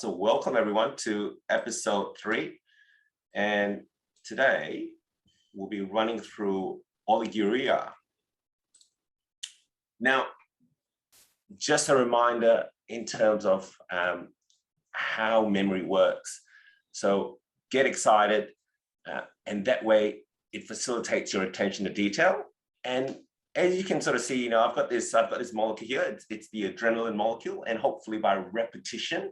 So welcome everyone to episode 3. And today we'll be running through Oliguria. Now, just a reminder in terms of how memory works. So get excited and that way it facilitates your attention to detail. And as you can sort of see, I've got this molecule here. It's the adrenaline molecule, and hopefully by repetition,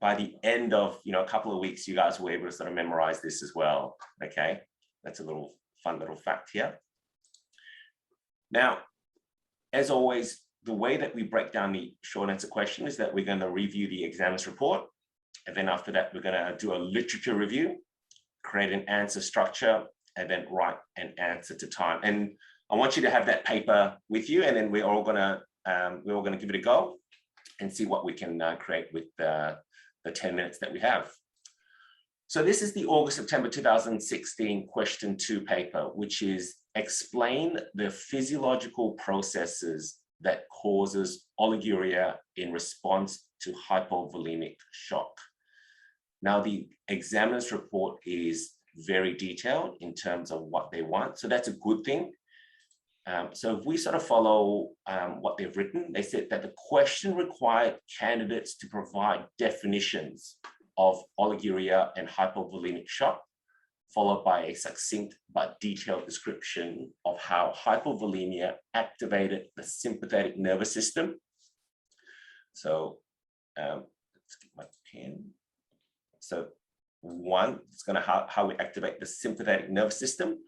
by the end of a couple of weeks, you guys will be able to sort of memorize this as well. Okay, that's a fun little fact here. Now, as always, the way that we break down the short answer question is that we're going to review the examiner's report, and then after that, we're going to do a literature review, create an answer structure, and then write an answer to time. And I want you to have that paper with you, and then we're all gonna give it a go and see what we can create with the 10 minutes that we have. So this is the August-September 2016 question 2 paper, which is explain the physiological processes that causes oliguria in response to hypovolemic shock. Now the examiner's report is very detailed in terms of what they want, so that's a good thing. So if we sort of follow what they've written, they said that the question required candidates to provide definitions of oliguria and hypovolemic shock, followed by a succinct but detailed description of how hypovolemia activated the sympathetic nervous system. So let's get my pen. So one, it's going to how we activate the sympathetic nervous system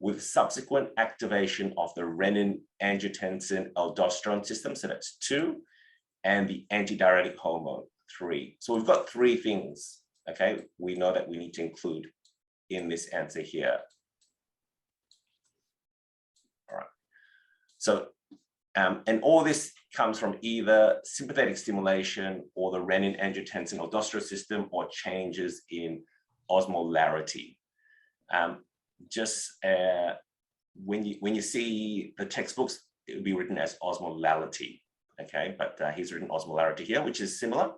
with subsequent activation of the renin, angiotensin, aldosterone system. So that's 2, and the antidiuretic hormone 3. So we've got 3 things. Okay, we know that we need to include in this answer here. All right. So and all this comes from either sympathetic stimulation or the renin, angiotensin, aldosterone system, or changes in osmolarity. When you see the textbooks, it will be written as osmolality, okay? But he's written osmolarity here, which is similar.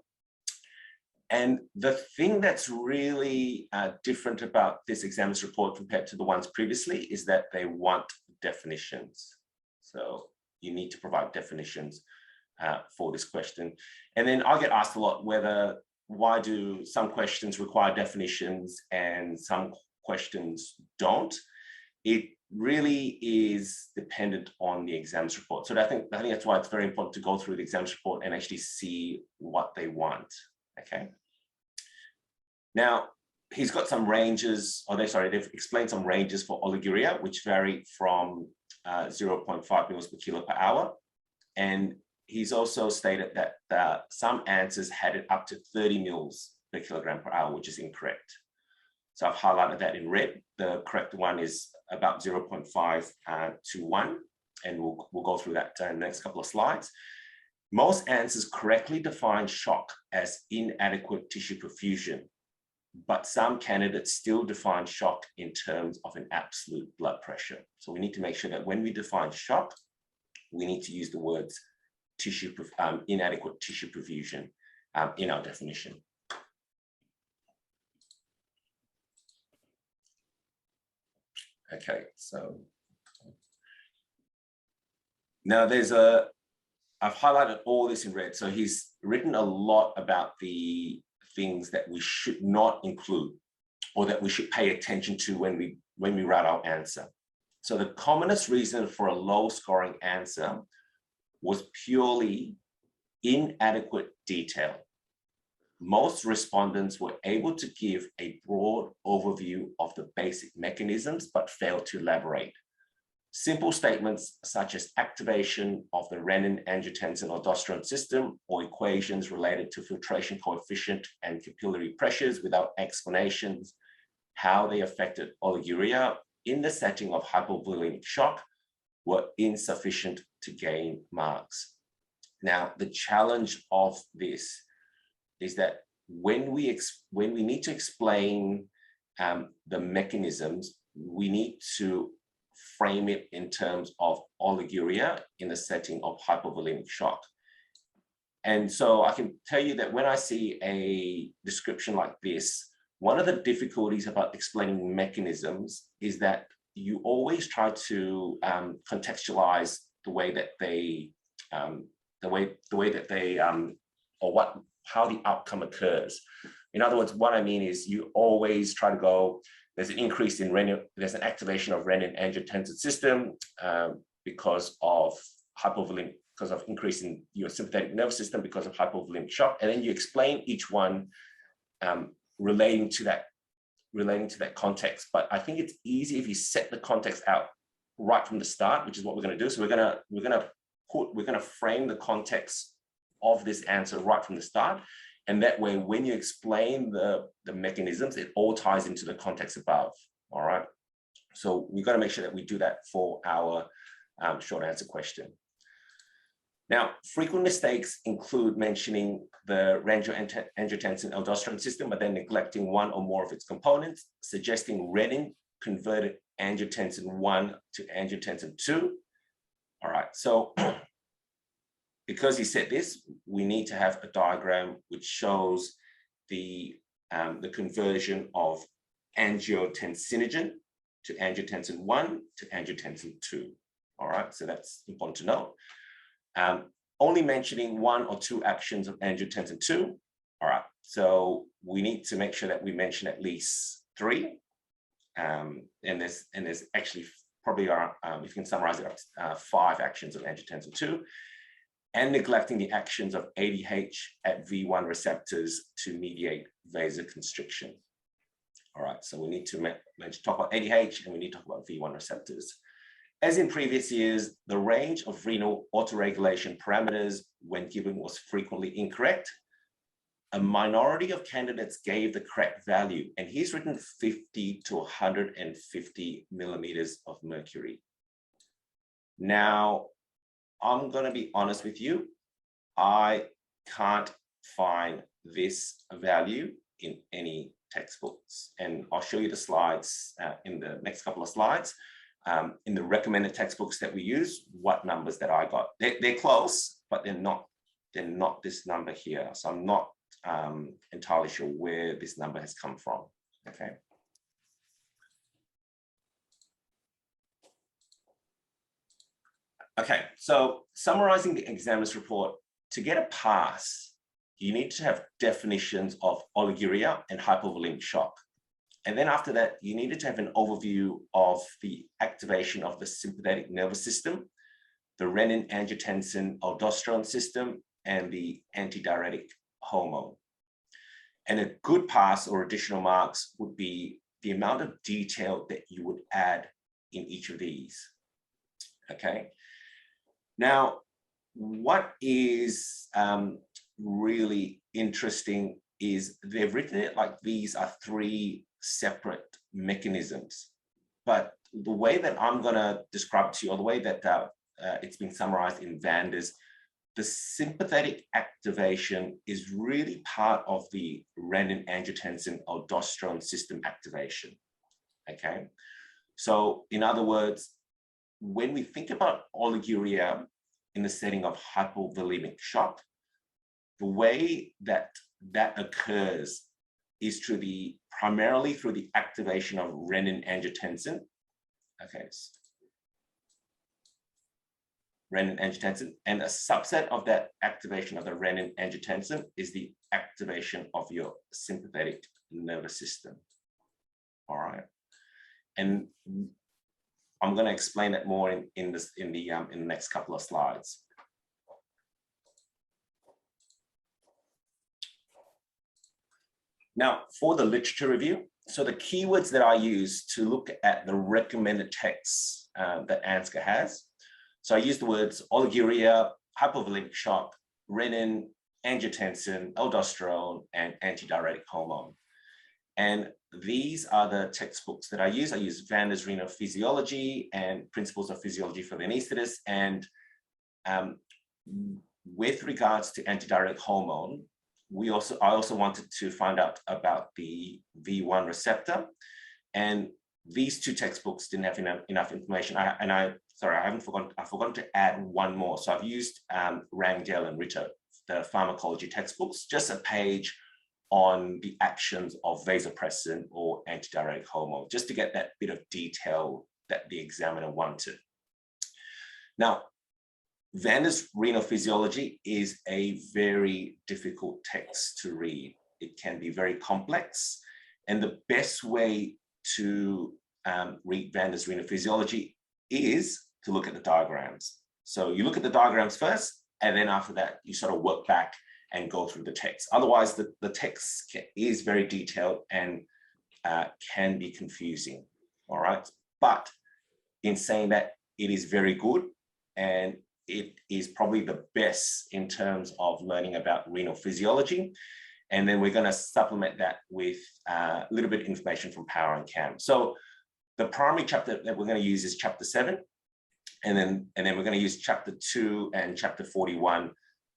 And the thing that's really different about this examiner's report compared to the ones previously is that they want definitions. So you need to provide definitions for this question. And then I get asked a lot why do some questions require definitions and some questions don't. It really is dependent on the exam's report. So I think that's why it's very important to go through the exam's report and actually see what they want. Okay. Now he's got some ranges, they've explained some ranges for oliguria, which vary from 0.5 mils per kilo per hour. And he's also stated that some answers had it up to 30 mils per kilogram per hour, which is incorrect. So I've highlighted that in red. The correct one is about 0.5 to 1, and we'll go through that in the next couple of slides. Most answers correctly define shock as inadequate tissue perfusion, but some candidates still define shock in terms of an absolute blood pressure. So we need to make sure that when we define shock, we need to use the words inadequate tissue perfusion in our definition. Okay, so now I've highlighted all this in red. So he's written a lot about the things that we should not include or that we should pay attention to when we write our answer. So the commonest reason for a low scoring answer was purely inadequate detail. Most respondents were able to give a broad overview of the basic mechanisms, but failed to elaborate. Simple statements such as activation of the renin, angiotensin, aldosterone system, or equations related to filtration coefficient and capillary pressures without explanations how they affected oliguria in the setting of hypovolemic shock were insufficient to gain marks. Now, the challenge of this is that when we need to explain the mechanisms, we need to frame it in terms of oliguria in the setting of hypovolemic shock. And so I can tell you that when I see a description like this, one of the difficulties about explaining mechanisms is that you always try to contextualize the way that they, how the outcome occurs. In other words, what I mean is you always try to go, there's an increase in renin, there's an activation of renin angiotensin system because of hypovolemic, because of increase in your sympathetic nervous system because of hypovolemic shock, and then you explain each one relating to that context. But I think it's easy if you set the context out right from the start, which is what we're going to do. So we're going to frame the context of this answer right from the start, and that way, when you explain the mechanisms, it all ties into the context above. All right. So we've got to make sure that we do that for our short answer question. Now, frequent mistakes include mentioning the renin-angiotensin-aldosterone system, but then neglecting one or more of its components, suggesting renin converted angiotensin I to angiotensin II. All right, so because he said this, we need to have a diagram which shows the conversion of angiotensinogen to angiotensin I to angiotensin II. All right, so that's important to know. Only mentioning one or two actions of angiotensin II. All right, so we need to make sure that we mention at least three. And there's actually probably if you can summarize it, 5 actions of angiotensin II, and neglecting the actions of ADH at V1 receptors to mediate vasoconstriction. All right, so we need to talk about ADH and we need to talk about V1 receptors. As in previous years, the range of renal autoregulation parameters when given was frequently incorrect. A minority of candidates gave the correct value, and he's written 50 to 150 millimeters of mercury. Now, I'm going to be honest with you, I can't find this value in any textbooks, and I'll show you the slides in the next couple of slides. In the recommended textbooks that we use, what numbers that I got. They're close, but they're not this number here. So I'm not entirely sure where this number has come from. Okay. Okay, so summarizing the examiner's report, to get a pass, you need to have definitions of oliguria and hypovolemic shock. And then after that, you needed to have an overview of the activation of the sympathetic nervous system, the renin-angiotensin-aldosterone system, and the antidiuretic hormone. And a good pass or additional marks would be the amount of detail that you would add in each of these. Okay. Now, what is really interesting is they've written it like these are 3 separate mechanisms, but the way that I'm going to describe to you, or the way that it's been summarized in Vander's, the sympathetic activation is really part of the renin-angiotensin-aldosterone system activation. Okay, so in other words, when we think about oliguria in the setting of hypovolemic shock, the way that occurs is primarily through the activation of renin-angiotensin. Okay, renin-angiotensin, and a subset of that activation of the renin-angiotensin is the activation of your sympathetic nervous system. All right, and I'm going to explain that more in the next couple of slides. Now, for the literature review, so the keywords that I use to look at the recommended texts that ANZCA has. So I use the words oliguria, hypovolemic shock, renin, angiotensin, aldosterone, and antidiuretic hormone. And these are the textbooks that I use. I use Vander's Renal Physiology and Principles of Physiology for the Anaesthetist. And with regards to antidiuretic hormone, I also wanted to find out about the V1 receptor, and these 2 textbooks didn't have enough information. I've forgotten to add one more. So I've used Rangel and Ritter the pharmacology textbooks, just a page on the actions of vasopressin or antidiuretic hormone, just to get that bit of detail that the examiner wanted. Now, Vander's renal physiology is a very difficult text to read. It can be very complex, and the best way to read Vander's renal physiology is to look at the diagrams. So you look at the diagrams first, and then after that, you sort of work back and go through the text. Otherwise, the text is very detailed and can be confusing, all right? But in saying that, it is very good, and it is probably the best in terms of learning about renal physiology. And then we're going to supplement that with a little bit of information from Power and Cam. So the primary chapter that we're going to use is chapter 7. And then we're going to use chapter 2 and chapter 41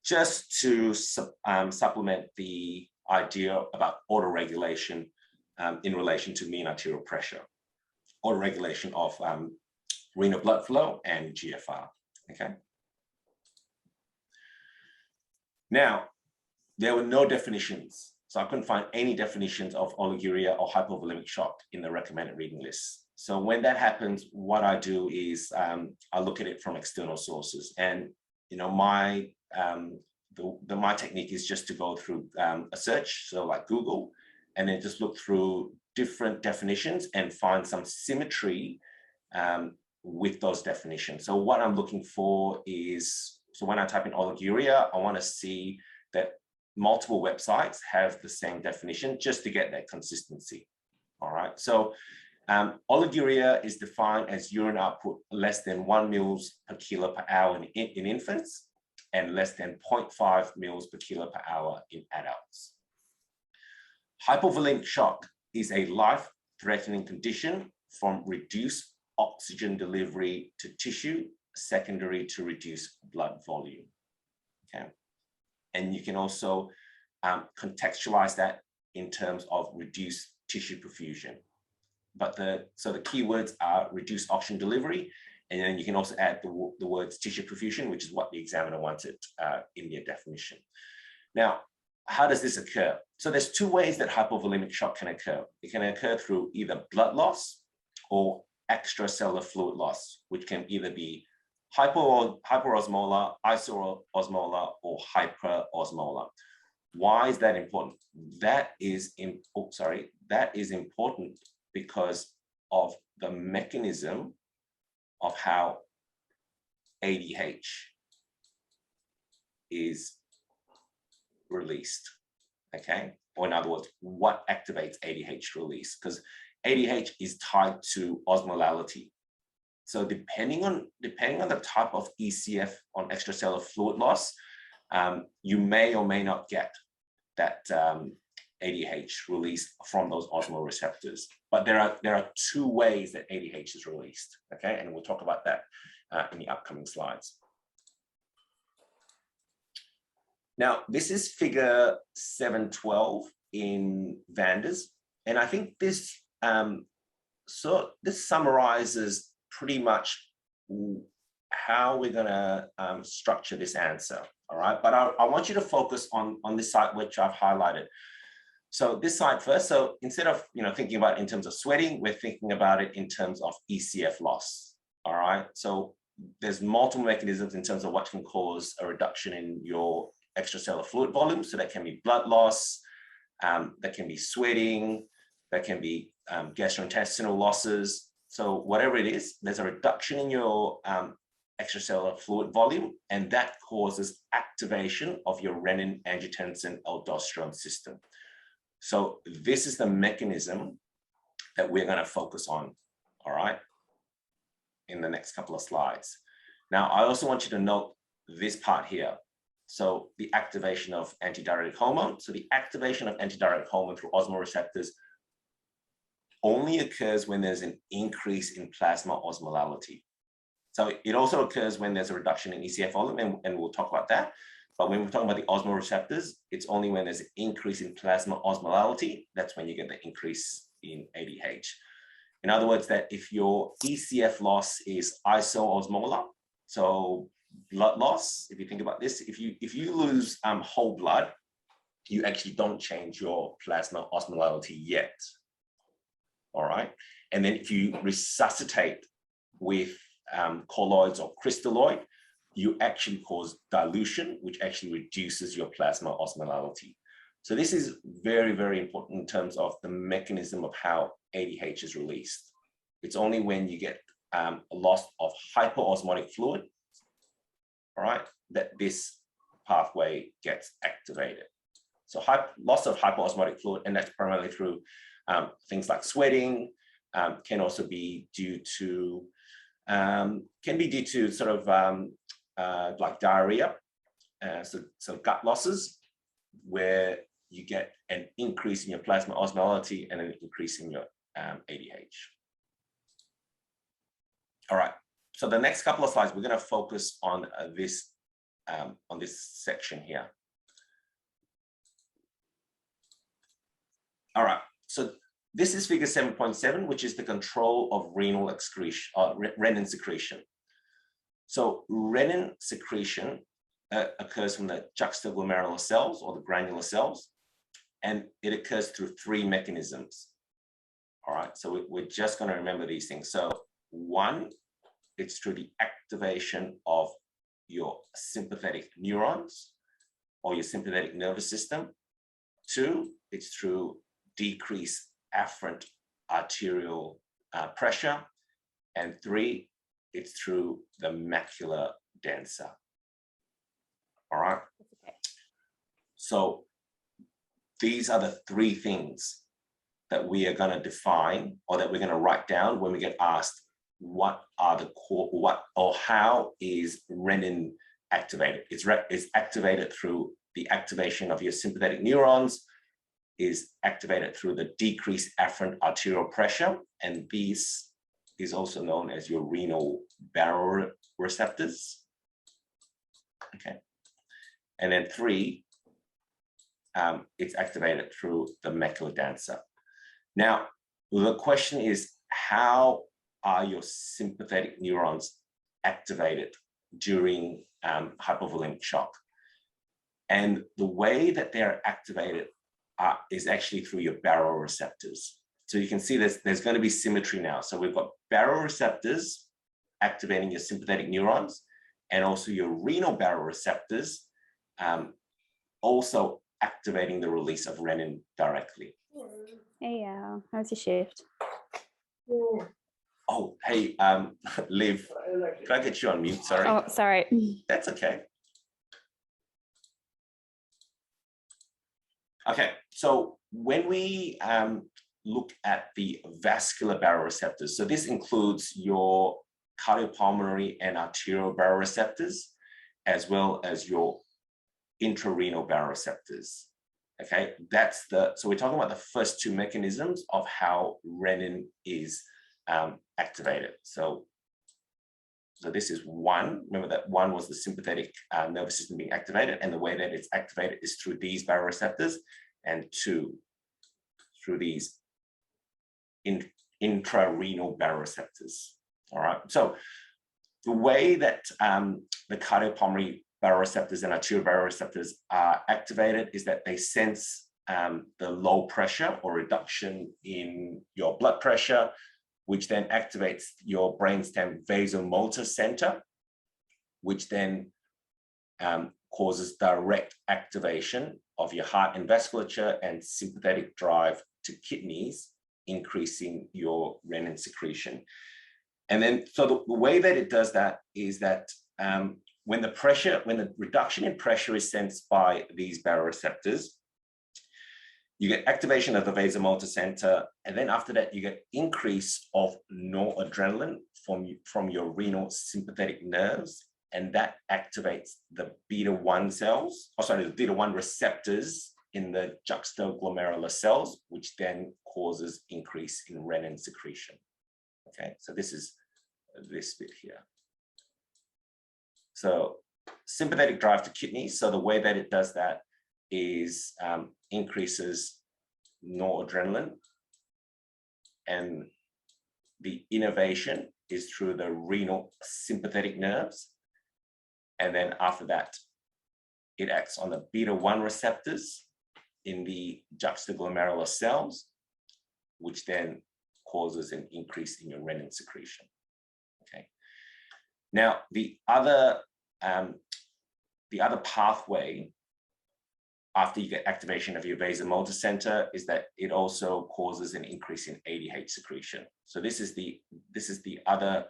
just to supplement the idea about autoregulation in relation to mean arterial pressure, autoregulation of renal blood flow and GFR, okay? Now, there were no definitions. So I couldn't find any definitions of oliguria or hypovolemic shock in the recommended reading list. So when that happens, what I do is I look at it from external sources. And you know, my technique is just to go through a search, so like Google, and then just look through different definitions and find some symmetry with those definitions. So what I'm looking for is, so when I type in oliguria, I want to see that multiple websites have the same definition just to get that consistency. All right. So oliguria is defined as urine output less than 1 mils per kilo per hour in infants and less than 0.5 mils per kilo per hour in adults. Hypovolemic shock is a life-threatening condition from reduced oxygen delivery to tissue secondary to reduced blood volume. Okay. And you can also contextualize that in terms of reduced tissue perfusion. But so the keywords are reduced oxygen delivery, and then you can also add the words tissue perfusion, which is what the examiner wanted in their definition. Now, how does this occur? So there's two ways that hypovolemic shock can occur. It can occur through either blood loss or extracellular fluid loss, which can either be hyperosmolar, isoosmolar, or hyperosmolar. Why is that important? That is important because of the mechanism of how ADH is released, okay? Or in other words, what activates ADH release? Because ADH is tied to osmolality. So depending on the type of ECF on extracellular fluid loss, you may or may not get that ADH released from those osmoreceptors. But there are two ways that ADH is released, okay? And we'll talk about that in the upcoming slides. Now, this is figure 712 in Vander's, and I think this this summarizes pretty much how we're going to structure this answer, all right? But I want you to focus on this side, which I've highlighted. So this side first, so instead of thinking about it in terms of sweating, we're thinking about it in terms of ECF loss, all right? So there's multiple mechanisms in terms of what can cause a reduction in your extracellular fluid volume. So that can be blood loss, that can be sweating, that can be gastrointestinal losses. So whatever it is, there's a reduction in your extracellular fluid volume, and that causes activation of your renin, angiotensin, aldosterone system. So this is the mechanism that we're going to focus on, all right, in the next couple of slides. Now, I also want you to note this part here. So the activation of antidiuretic hormone. So the activation of antidiuretic hormone through osmoreceptors only occurs when there's an increase in plasma osmolality. So it also occurs when there's a reduction in ECF volume, and we'll talk about that. But when we're talking about the osmoreceptors, it's only when there's an increase in plasma osmolality, that's when you get the increase in ADH. In other words, that if your ECF loss is isoosmolar, so blood loss, if you think about this, if you lose whole blood, you actually don't change your plasma osmolality yet. All right. And then if you resuscitate with colloids or crystalloid, you actually cause dilution, which actually reduces your plasma osmolality. So this is very, very important in terms of the mechanism of how ADH is released. It's only when you get a loss of hypoosmotic fluid, all right, that this pathway gets activated. So loss of hypoosmotic fluid, and that's primarily through things like sweating, can also be due to, sort of like diarrhea, so gut losses, where you get an increase in your plasma osmolality and an increase in your ADH. All right, so the next couple of slides, we're going to focus on this section here. All right, so this is figure 7.7, which is the control of renal excretion, renin secretion. So renin secretion occurs from the juxtaglomerular cells or the granular cells, and it occurs through three mechanisms. All right, so we're just going to remember these things. So one, it's through the activation of your sympathetic neurons or your sympathetic nervous system. Two, it's through decreased afferent arterial pressure. And three, it's through the macula densa. All right. Okay. So these are the three things that we are going to define, or that we're going to write down when we get asked what are the core, what or how is renin activated. It's activated through the activation of your sympathetic neurons, is activated through the decreased afferent arterial pressure, and these is also known as your renal baroreceptors. Okay, and then three, it's activated through the macula densa. Now, the question is, how are your sympathetic neurons activated during hypovolemic shock? And the way that they're activated is actually through your baroreceptors. So you can see there's going to be symmetry now. So we've got baroreceptors activating your sympathetic neurons, and also your renal baroreceptors also activating the release of renin directly. Hey, how's your shift? Oh, hey, Liv, can I get you on mute? Sorry. Oh, sorry. That's okay. Okay, so when we look at the vascular baroreceptors, so this includes your cardiopulmonary and arterial baroreceptors, as well as your intrarenal baroreceptors. Okay, so we're talking about the first two mechanisms of how renin is activated. So this is one. Remember that one was the sympathetic nervous system being activated, and the way that it's activated is through these baroreceptors, and two, through these intrarenal baroreceptors. All right. So the way that the cardiopulmonary baroreceptors and arterial baroreceptors are activated is that they sense the low pressure or reduction in your blood pressure, which then activates your brainstem vasomotor center, which then causes direct activation of your heart and vasculature and sympathetic drive to kidneys, increasing your renin secretion. And then, so the way that it does that is that when the reduction in pressure is sensed by these baroreceptors, you get activation of the vasomotor center, and then after that, you get increase of noradrenaline from your renal sympathetic nerves, and that activates the beta-1 cells, the beta-1 receptors in the juxtaglomerular cells, which then causes increase in renin secretion. Okay, so this is this bit here. So sympathetic drive to kidneys. So the way that it does that is increases noradrenaline, and the innervation is through the renal sympathetic nerves, And then after that, it acts on the beta-1 receptors in the juxtaglomerular cells, which then causes an increase in your renin secretion. Okay. Now, the other pathway after you get activation of your vasomotor center is that it also causes an increase in ADH secretion. So this is the other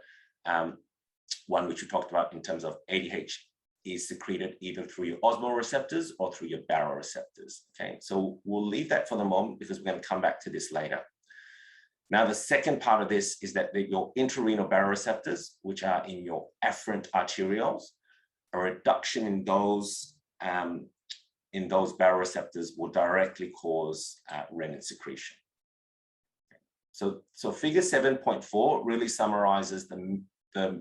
one which we talked about in terms of ADH is secreted either through your osmoreceptors or through your baroreceptors. Okay, so we'll leave that for the moment because we're going to come back to this later. Now, the second part of this is that your intrarenal baroreceptors, which are in your afferent arterioles, a reduction in those baroreceptors will directly cause renin secretion. So figure 7.4 really summarizes the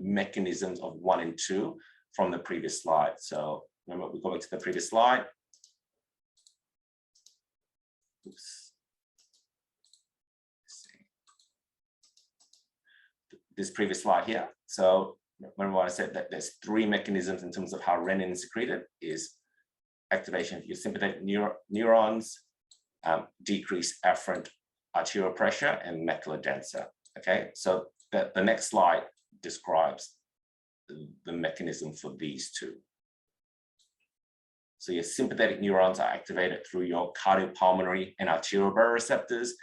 mechanisms of 1 and 2 from the previous slide. So remember, we go back to the previous slide. Oops. This previous slide here. So remember what I said, that there's 3 mechanisms in terms of how renin is secreted: is activation of your sympathetic neurons, decrease afferent arterial pressure, and macula densa. Okay, so the next slide describes the mechanism for these 2. So your sympathetic neurons are activated through your cardiopulmonary and arterial baroreceptors,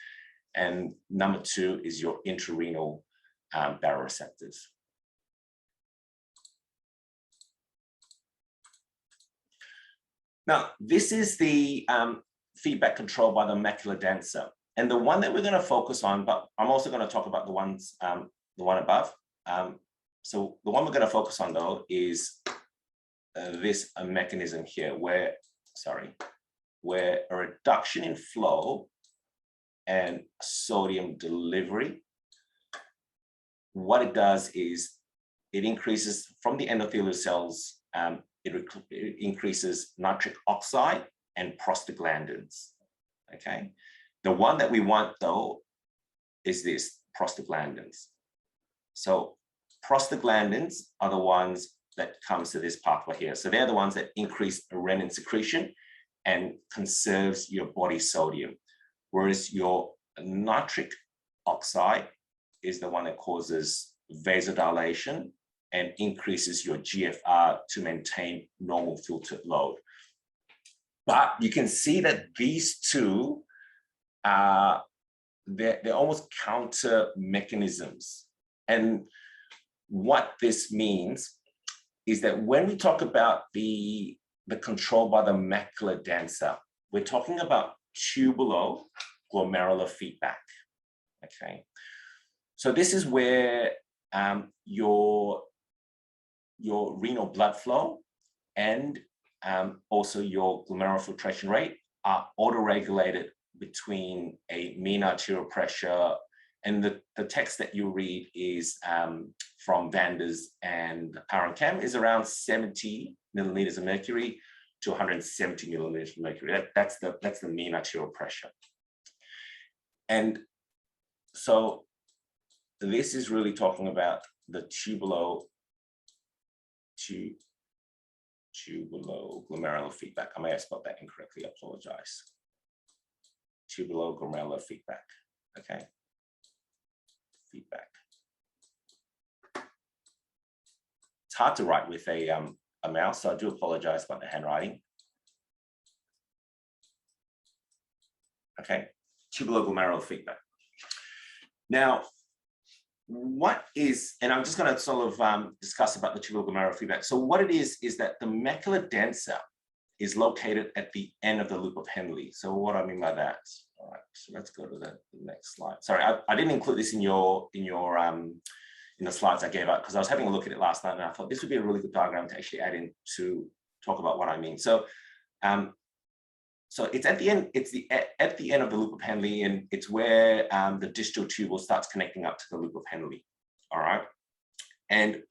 and number 2 is your intrarenal baroreceptors. Now, this is the feedback controlled by the macula densa, and the one that we're going to focus on, but I'm also going to talk about the one above. So the one we're going to focus on, though, is this mechanism here, where a reduction in flow and sodium delivery, what it does is it increases from the endothelial cells, it increases nitric oxide and prostaglandins. Okay, the one that we want, though, is this prostaglandins. So prostaglandins are the ones that comes to this pathway here. So they're the ones that increase renin secretion and conserves your body sodium, whereas your nitric oxide is the one that causes vasodilation and increases your GFR to maintain normal filtered load. But you can see that these 2 are they're almost counter mechanisms. And what this means is that when we talk about the control by the macula densa, we're talking about tubuloglomerular feedback. Okay, so this is where your renal blood flow and also your glomerular filtration rate are autoregulated between a mean arterial pressure, and the text that you read is from Vanders and Parancam, is around 70 milliliters of mercury to 170 milliliters of mercury. That's the mean arterial pressure. And so this is really talking about the tubuloglomerular feedback. I may have spelled that incorrectly, I apologize. Tubuloglomerular feedback, okay? Feedback. It's hard to write with a mouse, so I do apologize about the handwriting. Okay, tubuloglomerular feedback. Now, what is, and I'm just going to sort of discuss about the tubuloglomerular feedback. So what it is that the macula densa is located at the end of the loop of Henle. So what do I mean by that? All right, so let's go to the next slide. Sorry, I didn't include this in the slides I gave out because I was having a look at it last night and I thought this would be a really good diagram to actually add in to talk about what I mean. So, so it's at the end. It's at the end of the loop of Henle, and it's where the distal tubule starts connecting up to the loop of Henle. All right, and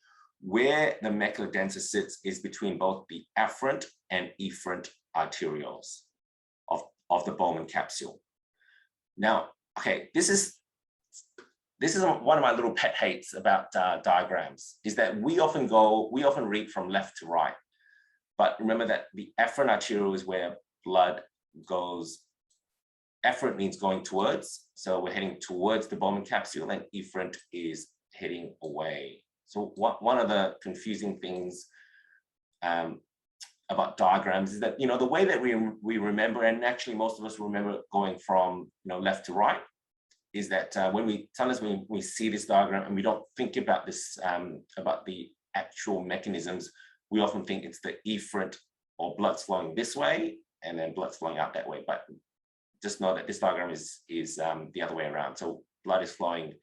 where the macula densa sits is between both the afferent and efferent arterioles of the Bowman capsule. Now, okay, this is this is one of my little pet hates about diagrams, is that we often read from left to right. But remember that the afferent arteriole is where blood goes. Afferent means going towards, so we're heading towards the Bowman capsule, and efferent is heading away. So one of the confusing things about diagrams is that, the way that we remember, and actually most of us remember going from left to right, is that sometimes when we see this diagram and we don't think about this, about the actual mechanisms, we often think it's the efferent, or blood's flowing this way and then blood's flowing out that way. But just know that this diagram is the other way around. So blood is flowing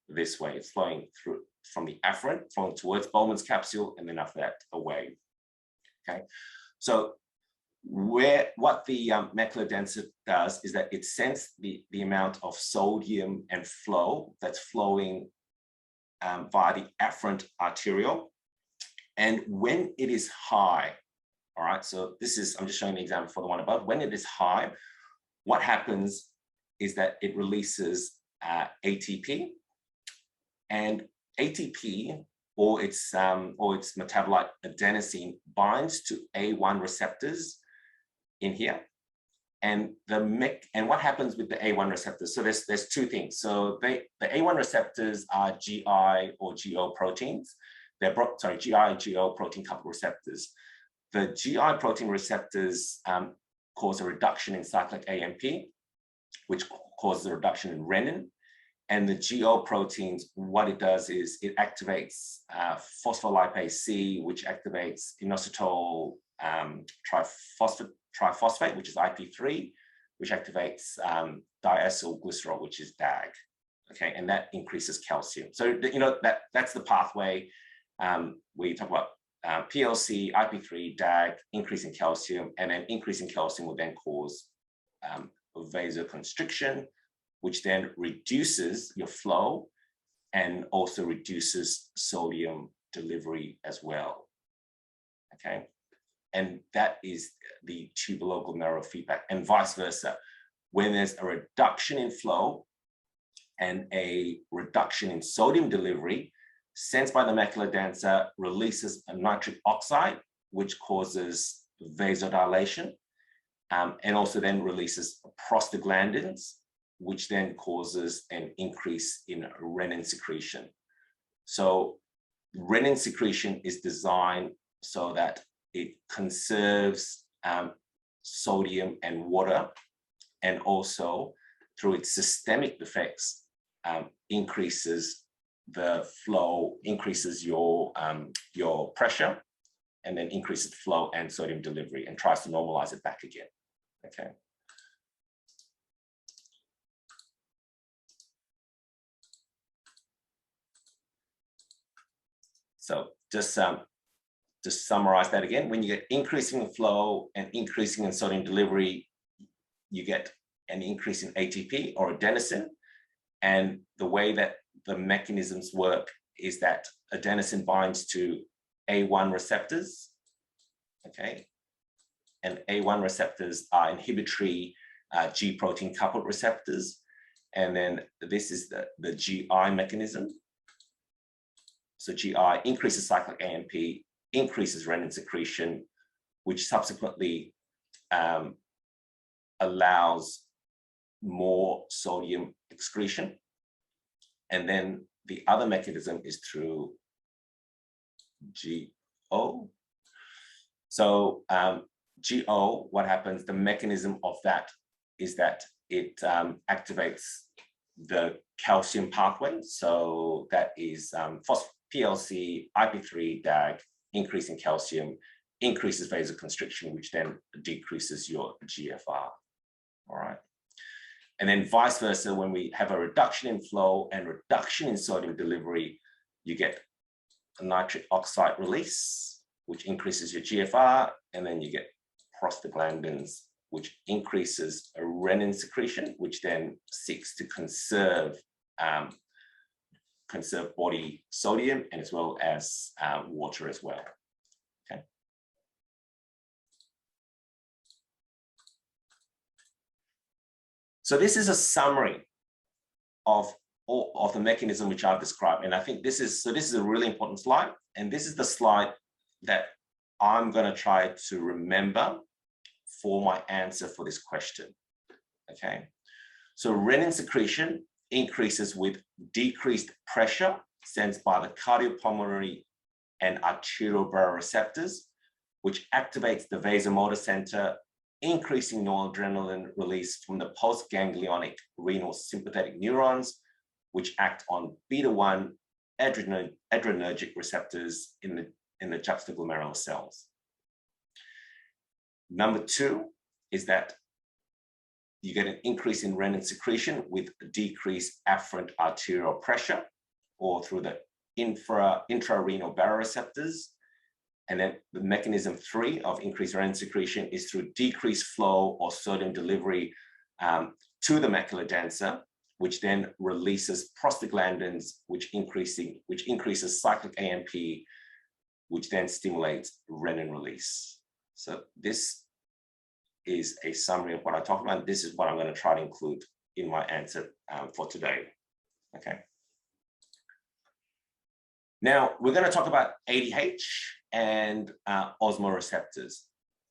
this way. It's flowing through from the afferent, flowing towards Bowman's capsule, and then after that away. Okay, so what the macular denser does is that it senses the amount of sodium and flow that's flowing via the afferent arteriole. And when it is high, all right, so I'm just showing the example for the one above. When it is high, what happens is that it releases ATP, and ATP or its metabolite adenosine binds to A1 receptors in here. And what happens with the A1 receptors? So there's two things. So the A1 receptors are GI or GO proteins. They're GI, GO protein coupled receptors. The GI protein receptors cause a reduction in cyclic AMP, which causes a reduction in renin. And the GO proteins, what it does is it activates phospholipase C, which activates inositol triphosphate, which is IP3, which activates diacylglycerol, which is DAG. Okay, and that increases calcium. So that's the pathway. We talk about PLC, IP3, DAG, increase in calcium, and then increase in calcium will then cause vasoconstriction, which then reduces your flow and also reduces sodium delivery as well. Okay, and that is the tuberlocal marrow feedback, and vice versa. When there's a reduction in flow and a reduction in sodium delivery, sensed by the macula densa releases a nitric oxide, which causes vasodilation, and also then releases prostaglandins, which then causes an increase in renin secretion. So renin secretion is designed so that it conserves sodium and water, and also through its systemic effects, increases the flow, increases your pressure, and then increases flow and sodium delivery, and tries to normalize it back again. Okay. So just to summarize that again, when you get increasing flow and increasing in sodium delivery, you get an increase in ATP or adenosine. And the way that the mechanisms work is that adenosine binds to A1 receptors, okay? And A1 receptors are inhibitory G protein coupled receptors. And then this is the GI mechanism. So GI increases cyclic AMP, increases renin secretion, which subsequently allows more sodium excretion. And then the other mechanism is through GO. So GO, what happens, the mechanism of that is that it activates the calcium pathway. So that is PLC, IP3, DAG, increasing calcium, increases vasoconstriction, which then decreases your GFR. All right. And then vice versa, when we have a reduction in flow and reduction in sodium delivery, you get a nitric oxide release, which increases your GFR, and then you get prostaglandins, which increases a renin secretion, which then seeks to conserve body sodium, and as well as water as well. Okay. So this is a summary of of the mechanism which I've described. And I think this is a really important slide. And this is the slide that I'm going to try to remember for my answer for this question. Okay. So renin secretion increases with decreased pressure sensed by the cardiopulmonary and arterial baroreceptors, which activates the vasomotor center, increasing noradrenaline release from the postganglionic renal sympathetic neurons, which act on beta-1 adrenergic receptors in the juxtaglomerular cells. Number 2 is that you get an increase in renin secretion with decreased afferent arterial pressure, or through the intrarenal baroreceptors. And then the mechanism 3 of increased renin secretion is through decreased flow or sodium delivery to the macular densa, which then releases prostaglandins, which increases cyclic AMP, which then stimulates renin release. So this is a summary of what I talked about. This is what I'm going to try to include in my answer for today. Okay. Now we're going to talk about ADH and osmoreceptors.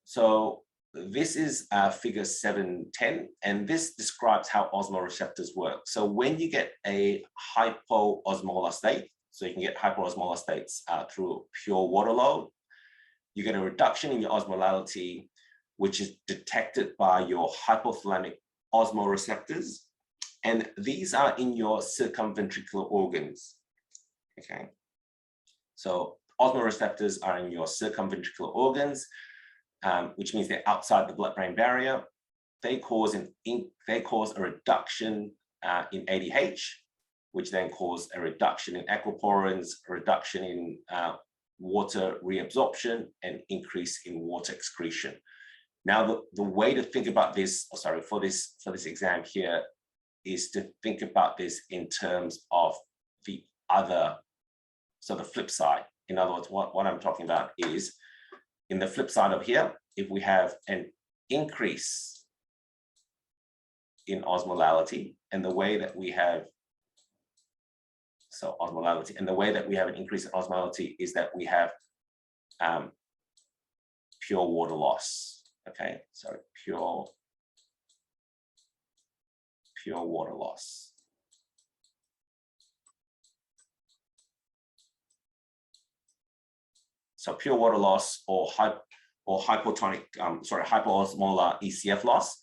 So this is figure 710, and this describes how osmoreceptors work. So when you get a hypoosmolar state, so you can get hypoosmolar states through pure water load, you get a reduction in your osmolality, which is detected by your hypothalamic osmoreceptors. And these are in your circumventricular organs. Okay. So osmoreceptors are in your circumventricular organs, which means they're outside the blood-brain barrier. They cause a reduction in ADH, which then cause a reduction in aquaporins, a reduction in water reabsorption, and increase in water excretion. Now, the way to think about this, for this exam here, is to think about this in terms of the flip side. In other words, what I'm talking about is, in the flip side of here, if we have an increase in osmolality, and the way that we have, an increase in osmolality is that we have pure water loss. Okay, so pure water loss. So pure water loss or hypoosmolar ECF loss,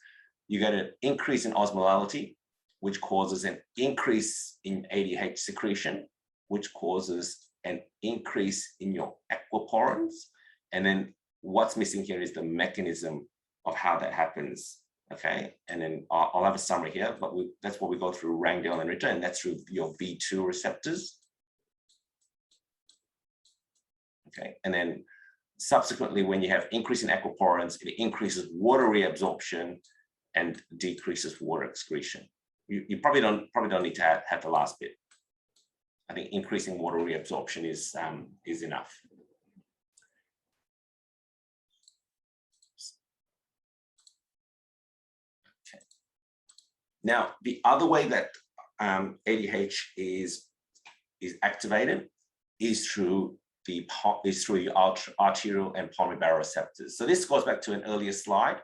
you get an increase in osmolality, which causes an increase in ADH secretion, which causes an increase in your aquaporins. And then what's missing here is the mechanism of how that happens. Okay, and then I'll have a summary here, but that's what we go through Rangel and Ritter, and that's through your V2 receptors. Okay, and then subsequently, when you have increase in aquaporins, it increases water reabsorption and decreases water excretion. You probably don't need to have the last bit. I think increasing water reabsorption is enough. Okay. Now, the other way that ADH is activated is through your arterial and pulmonary baroreceptors. So this goes back to an earlier slide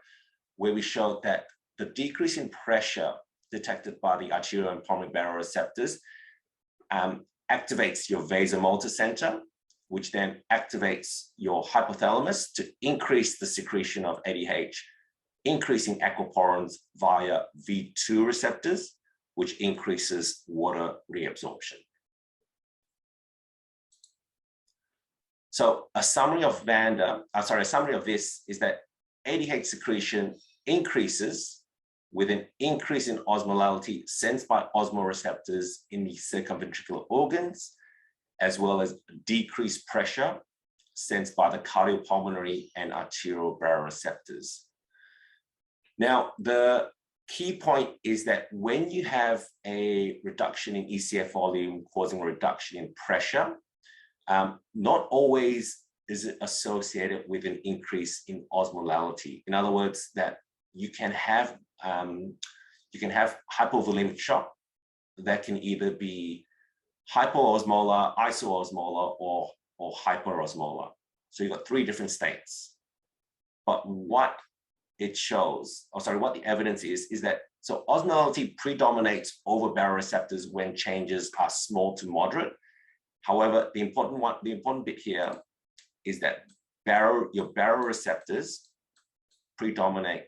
where we showed that the decrease in pressure detected by the arterial and pulmonary baroreceptors activates your vasomotor center, which then activates your hypothalamus to increase the secretion of ADH, increasing aquaporins via V2 receptors, which increases water reabsorption. So a summary of this is that ADH secretion increases with an increase in osmolality sensed by osmoreceptors in the circumventricular organs, as well as decreased pressure sensed by the cardiopulmonary and arterial baroreceptors. Now, the key point is that when you have a reduction in ECF volume causing a reduction in pressure, not always is it associated with an increase in osmolality. In other words, that you can have hypovolemic shock that can either be hypoosmolar, isoosmolar, or hyperosmolar. So you've got 3 different states. But what it shows, what the evidence is that so osmolality predominates over baroreceptors when changes are small to moderate. However, the important bit here is that your baroreceptors predominate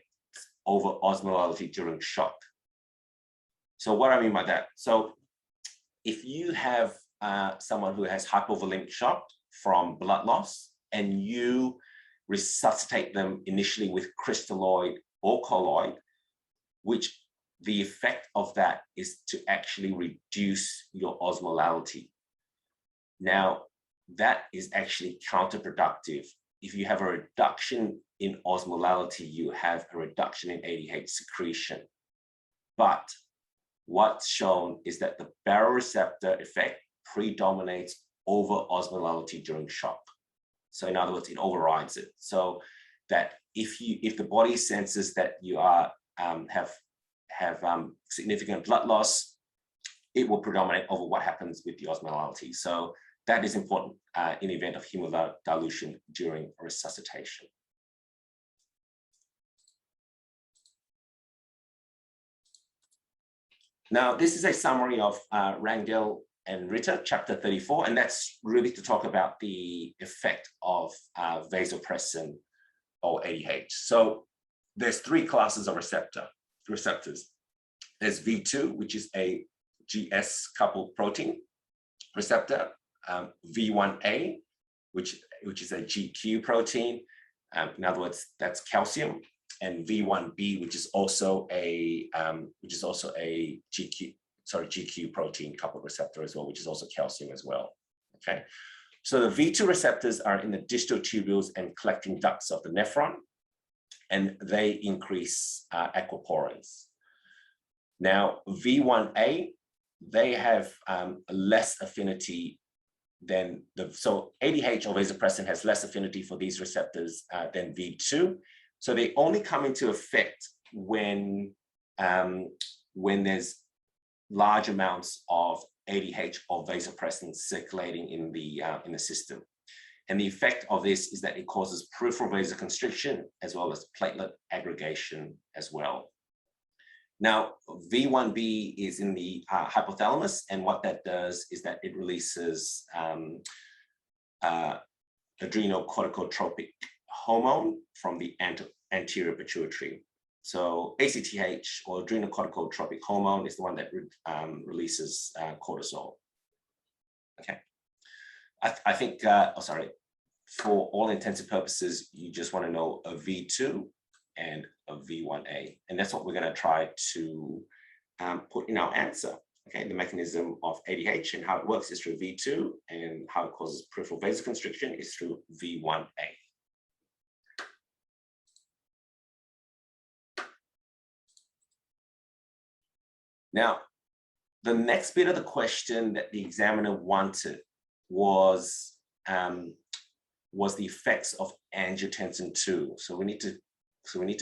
over osmolality during shock. So what I mean by that, so if you have someone who has hypovolemic shock from blood loss and you resuscitate them initially with crystalloid or colloid, which the effect of that is to actually reduce your osmolality. Now, that is actually counterproductive. If you have a reduction in osmolality, you have a reduction in ADH secretion. But what's shown is that the baroreceptor effect predominates over osmolality during shock. So in other words, it overrides it. So that if the body senses that you are have significant blood loss, it will predominate over what happens with the osmolality. So that is important in the event of hemodilution during resuscitation. Now, this is a summary of Rangel and Ritter, chapter 34, and that's really to talk about the effect of vasopressin or ADH. So there's 3 classes of receptors. There's V2, which is a GS coupled protein receptor, V1A, which is a GQ protein. In other words, that's calcium, and V1B, which is also a GQ protein coupled receptor as well, which is also calcium as well. Okay, so the V2 receptors are in the distal tubules and collecting ducts of the nephron, and they increase aquaporins. Now, V1A, they have less affinity than so ADH or vasopressin has less affinity for these receptors than V2. So they only come into effect when there's large amounts of ADH or vasopressin circulating in the system. And the effect of this is that it causes peripheral vasoconstriction as well as platelet aggregation as well. Now, V1B is in the hypothalamus, and what that does is that it releases adrenocorticotropic hormone from the anterior pituitary. So ACTH, or adrenocorticotropic hormone, is the one that releases cortisol. Okay, I think, for all intents and purposes, you just want to know a V2 and a V1A, and that's what we're going to try to put in our answer. Okay, the mechanism of ADH and how it works is through V2, and how it causes peripheral vasoconstriction is through V1A. Now, the next bit of the question that the examiner wanted was the effects of angiotensin II. So we need to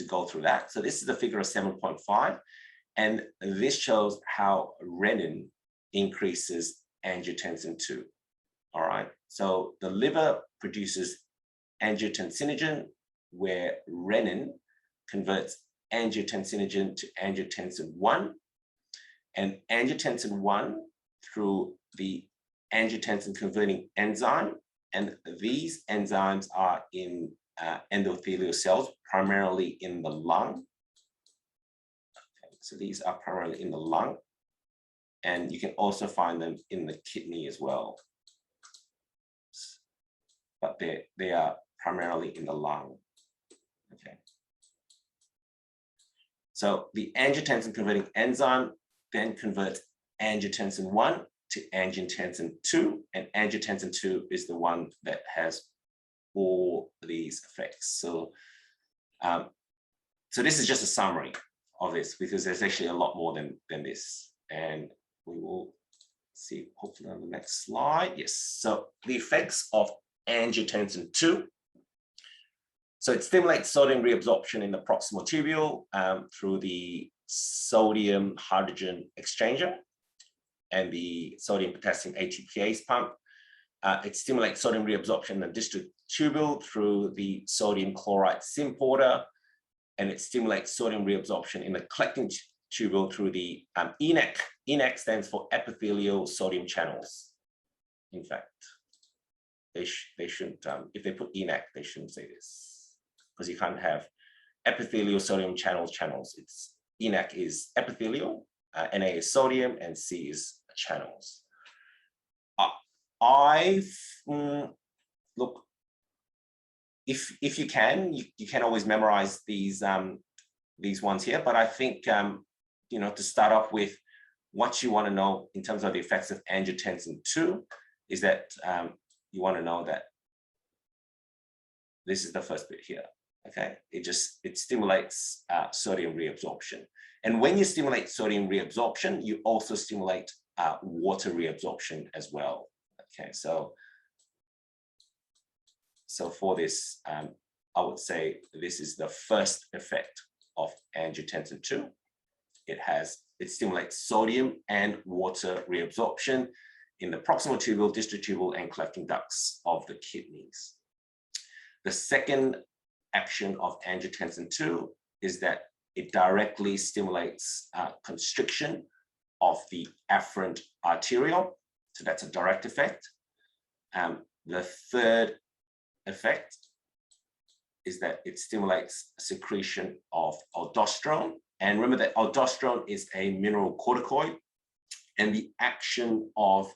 go through that. So this is the figure of 7.5, and this shows how renin increases angiotensin II. All right. So the liver produces angiotensinogen, where renin converts angiotensinogen to angiotensin I, and angiotensin I through the angiotensin converting enzyme, and these enzymes are in endothelial cells, primarily in the lung. Okay, so these are primarily in the lung, and you can also find them in the kidney as well, but they are primarily in the lung. Okay, so the angiotensin converting enzyme then converts angiotensin I to angiotensin II, and angiotensin II is the one that has all these effects. So, so this is just a summary of this, because there's actually a lot more than this, and we will see hopefully on the next slide. Yes, so the effects of angiotensin II. So it stimulates sodium reabsorption in the proximal tubule through the sodium hydrogen exchanger. and the sodium potassium ATPase pump. It stimulates sodium reabsorption in the distal tubule through the sodium chloride symporter, and it stimulates sodium reabsorption in the collecting tubule through the ENaC. ENaC stands for epithelial sodium channels. In fact, they shouldn't, if they put ENaC, they shouldn't say this, because you can't have epithelial sodium channels. It's ENaC is epithelial, Na is sodium, and C is channels. Look, if you can, you can always memorize these ones here, but I think you know, to start off with, what you want to know in terms of the effects of angiotensin II is that you want to know that this is the first bit here. Okay, it stimulates sodium reabsorption, and when you stimulate sodium reabsorption, you also stimulate water reabsorption as well. Okay, so for this, I would say this is the first effect of angiotensin II. It stimulates sodium and water reabsorption in the proximal tubule, distal tubule, and collecting ducts of the kidneys. The second action of angiotensin II is that it directly stimulates constriction of the afferent arteriole. So that's a direct effect. The third effect is that it stimulates secretion of aldosterone. And remember that aldosterone is a mineral corticoid, and the action of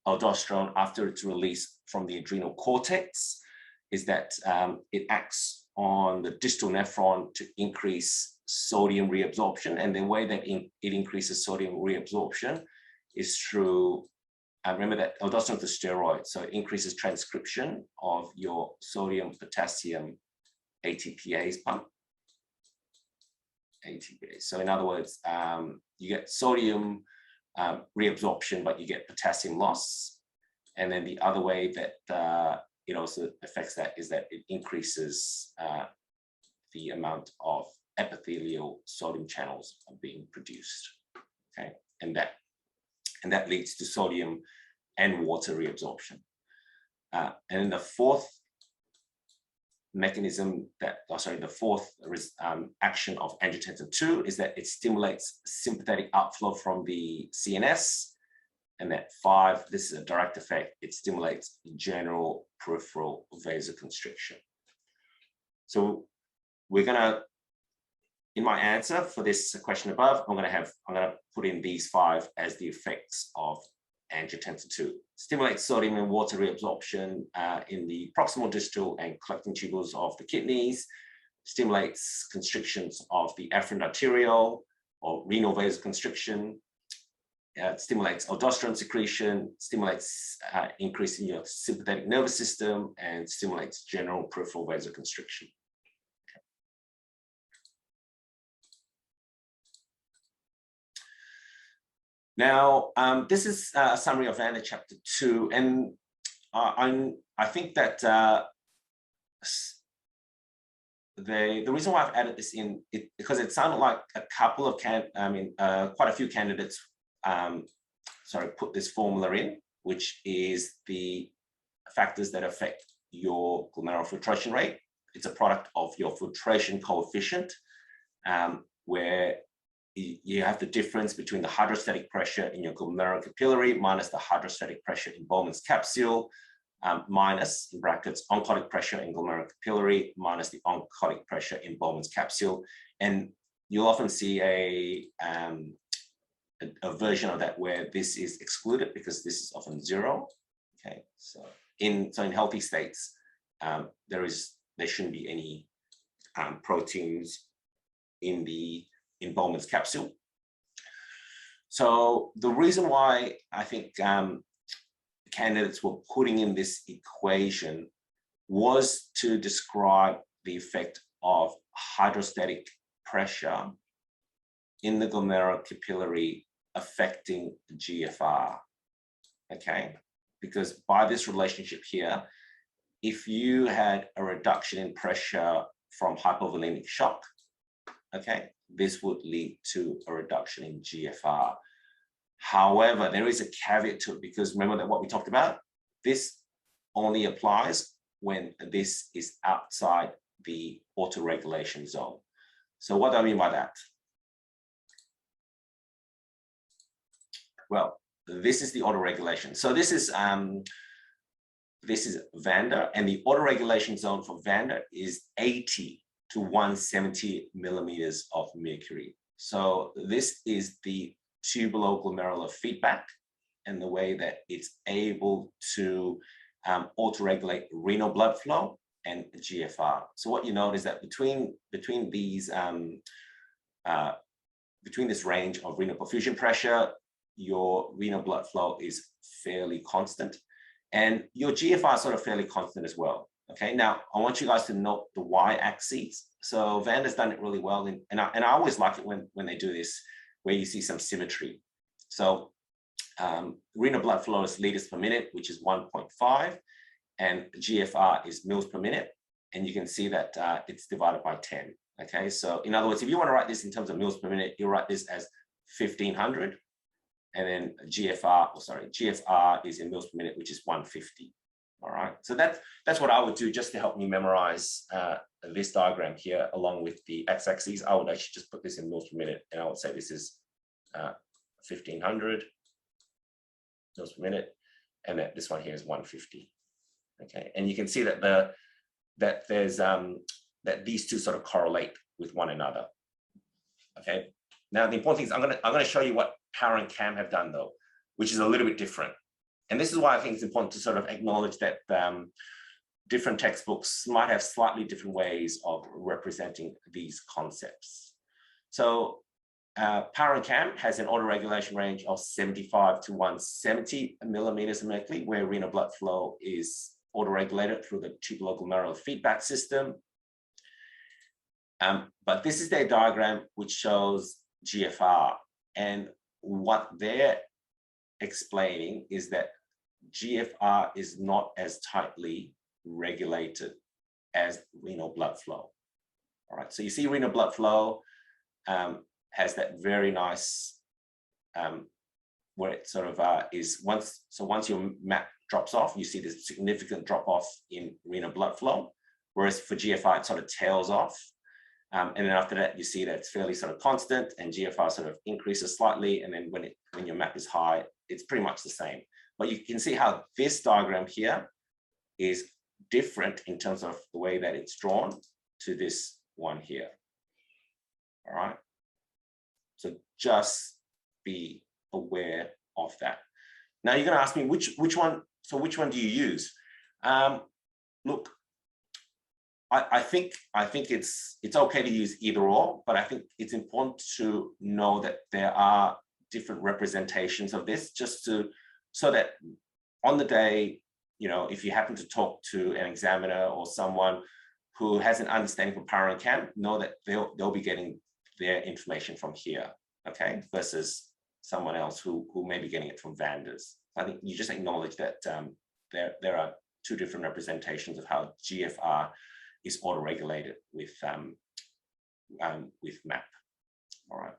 aldosterone after it's released from the adrenal cortex is that it acts on the distal nephron to increase sodium reabsorption. And the way that it increases sodium reabsorption is through, remember that aldosterone is a steroid, so it increases transcription of your sodium potassium ATPase pump. ATPase. So in other words, you get sodium reabsorption, but you get potassium loss. And then the other way that it also affects that is that it increases the amount of epithelial sodium channels being produced. Okay, and that leads to sodium and water reabsorption. And then the fourth mechanism the fourth action of angiotensin II is that it stimulates sympathetic outflow from the CNS. And that 5, this is a direct effect, it stimulates general peripheral vasoconstriction. So we're gonna, in my answer for this question above, I'm gonna put in these 5 as the effects of angiotensin II. Stimulates sodium and water reabsorption in the proximal, distal, and collecting tubules of the kidneys. Stimulates constrictions of the afferent arteriole or renal vasoconstriction. Stimulates aldosterone secretion. Stimulates increase in your sympathetic nervous system, and stimulates general peripheral vasoconstriction. Now, this is a summary of ANZCA Chapter 2, and I think that the reason why I've added this in because it sounded like a couple of quite a few candidates put this formula in, which is the factors that affect your glomerular filtration rate. It's a product of your filtration coefficient, where you have the difference between the hydrostatic pressure in your glomerular capillary minus the hydrostatic pressure in Bowman's capsule, minus, in brackets, oncotic pressure in glomerular capillary minus the oncotic pressure in Bowman's capsule. And you'll often see a version of that where this is excluded because this is often 0. Okay, so in healthy states, there shouldn't be any proteins in Bowman's capsule. So the reason why I think candidates were putting in this equation was to describe the effect of hydrostatic pressure in the glomerular capillary affecting GFR. Okay, because by this relationship here, if you had a reduction in pressure from hypovolemic shock, okay, this would lead to a reduction in GFR. However, there is a caveat to it, because remember that what we talked about, this only applies when this is outside the autoregulation zone. So what do I mean by that? Well, this is the autoregulation. So this is Vander, and the autoregulation zone for Vander is 80 to 170 millimeters of mercury. So this is the tuberoglomerular feedback and the way that it's able to autoregulate renal blood flow and GFR. So what you notice that between these between this range of renal perfusion pressure, your renal blood flow is fairly constant, and your GFR is sort of fairly constant as well. Okay, now I want you guys to note the y-axis. So Vander's done it really well, and I always like it when they do this, where you see some symmetry. So renal blood flow is liters per minute, which is 1.5, and GFR is mils per minute, and you can see that it's divided by 10. Okay, so in other words, if you want to write this in terms of mils per minute, you write this as 1500, and then GFR is in mils per minute, which is 150. All right, so that's what I would do just to help me memorize this diagram here, along with the x-axis. I would actually just put this in mils per minute, and I would say this is 1500 mils per minute, and that this one here is 150. Okay, and you can see that there's that these two sort of correlate with one another. Okay, now the important thing is I'm gonna show you what Power and Cam have done though, which is a little bit different. And this is why I think it's important to sort of acknowledge that different textbooks might have slightly different ways of representing these concepts. So Power and Cam has an autoregulation range of 75 to 170 millimeters of mercury, where renal blood flow is autoregulated through the tuberoglomerular feedback system. But this is their diagram, which shows GFR. And what they're explaining is that GFR is not as tightly regulated as renal blood flow. All right, so you see renal blood flow has that very nice, where it sort of is once your map drops off, you see this significant drop off in renal blood flow, whereas for GFR, it sort of tails off. And then after that, you see that it's fairly sort of constant, and GFR sort of increases slightly. And then when your map is high, it's pretty much the same. But you can see how this diagram here is different in terms of the way that it's drawn to this one here. All right. So just be aware of that. Now you're going to ask me which one. So which one do you use? Look, I think it's okay to use either or, but I think it's important to know that there are different representations of this, just so that on the day, you know, if you happen to talk to an examiner or someone who has an understanding from Power and Cam, know that they'll be getting their information from here, okay, versus someone else who may be getting it from Vander's. I think you just acknowledge that there are two different representations of how GFR is autoregulated with MAP. All right.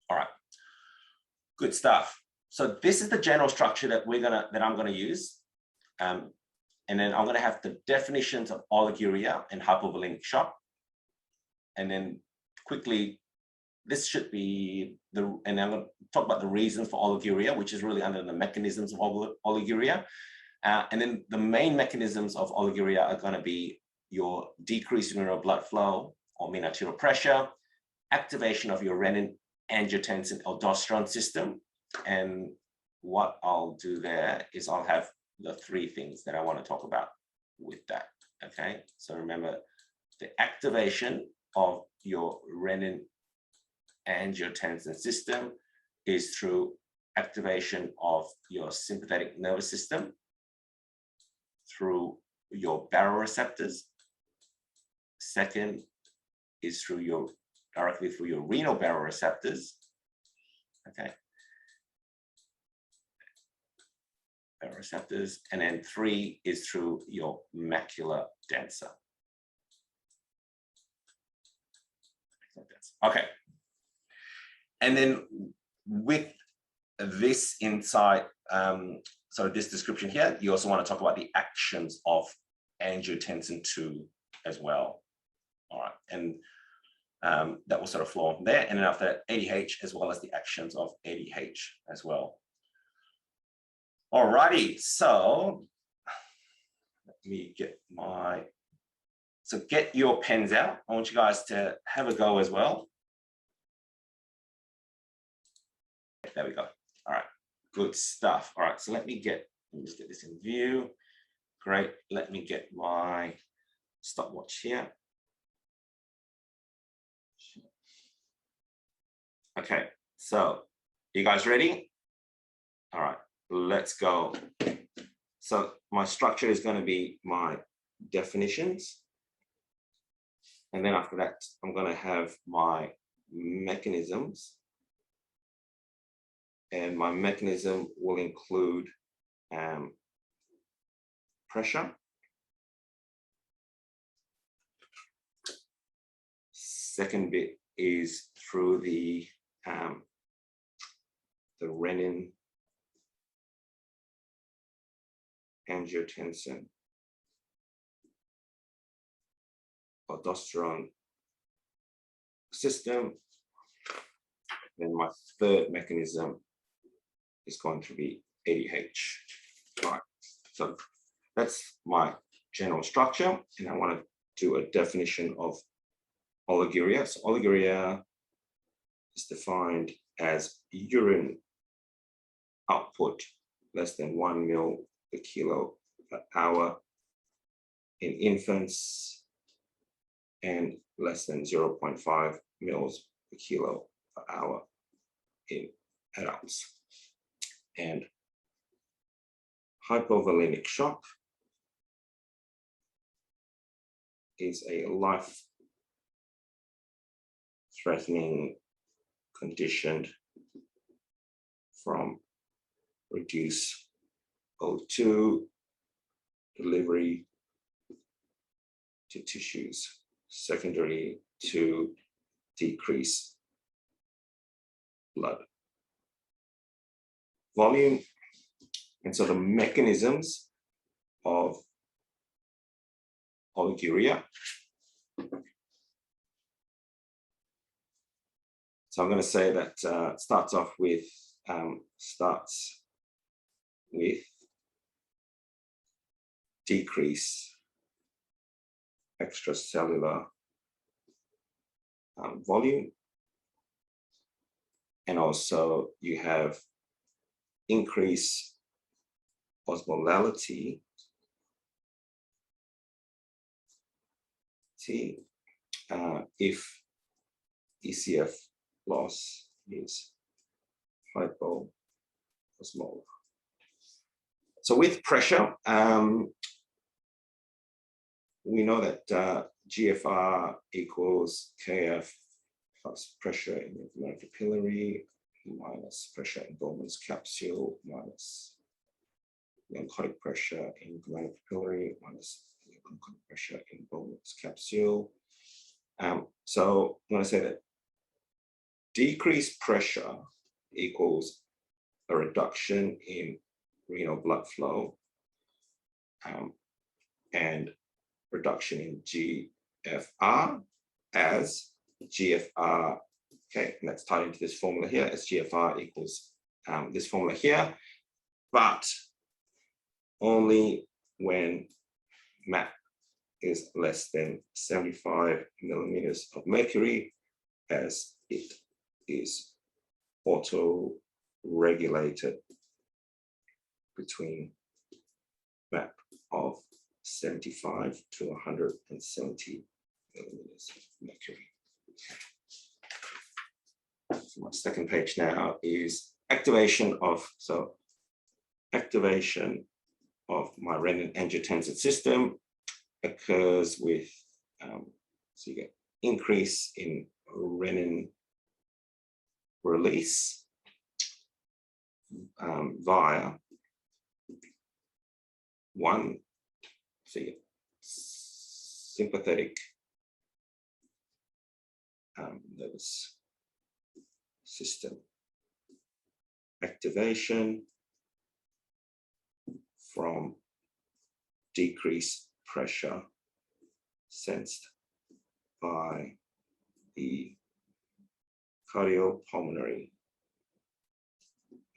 All right. Good stuff. So this is the general structure that I'm gonna use, and then I'm gonna have the definitions of oliguria and hypovolemic shock, and then quickly, this should be and I'm gonna talk about the reasons for oliguria, which is really under the mechanisms of oliguria. And then the main mechanisms of oliguria are going to be your decreased renal blood flow or mean arterial pressure, activation of your renin, angiotensin, aldosterone system. And what I'll do there is I'll have the three things that I want to talk about with that. Okay, so remember, the activation of your renin, angiotensin system is through activation of your sympathetic nervous system, through your baroreceptors. Second is directly through your renal baroreceptors. Okay. Baroreceptors. And then 3 is through your macula densa. Okay. And then with this insight, so this description here, you also want to talk about the actions of angiotensin II as well. All right, and that will sort of flow from there. And then after that, ADH, as well as the actions of ADH as well. All righty, so let me get my, so get your pens out. I want you guys to have a go as well. There we go. All right, good stuff. All right, so let me just get this in view. Great, let me get my stopwatch here. Okay, so you guys ready? All right, let's go. So my structure is going to be my definitions. And then after that, I'm going to have my mechanisms. And my mechanism will include pressure, second bit is through the renin, angiotensin, aldosterone system. Then my third mechanism is going to be ADH. All right, so that's my general structure, and I want to do a definition of oliguria. So oliguria is defined as urine output less than 1 ml per kilo per hour in infants and less than 0.5 mils per kilo per hour in adults. And hypovolemic shock is a life-threatening condition from reduced O2 delivery to tissues, secondary to decrease blood volume. And so the mechanisms of oliguria. So I'm going to say that starts with decrease extracellular volume, and also you have increase osmolality if ECF loss is hypoosmolar. So with pressure, we know that GFR equals KF plus pressure in the glomerular capillary minus pressure in Bowman's capsule minus the oncotic pressure in glomerular capillary minus the oncotic pressure in Bowman's capsule. So I'm going to say that decreased pressure equals a reduction in renal blood flow and reduction in GFR as GFR, okay, and that's tied into this formula here as GFR equals this formula here, but only when MAP is less than 75 millimeters of mercury, as it is auto-regulated between MAP of 75 to 170 millimeters of mercury. So my second page now is activation of my renin angiotensin system occurs with, so you get increase in renin release via one, so you get sympathetic nervous system activation from decreased pressure sensed by the cardiopulmonary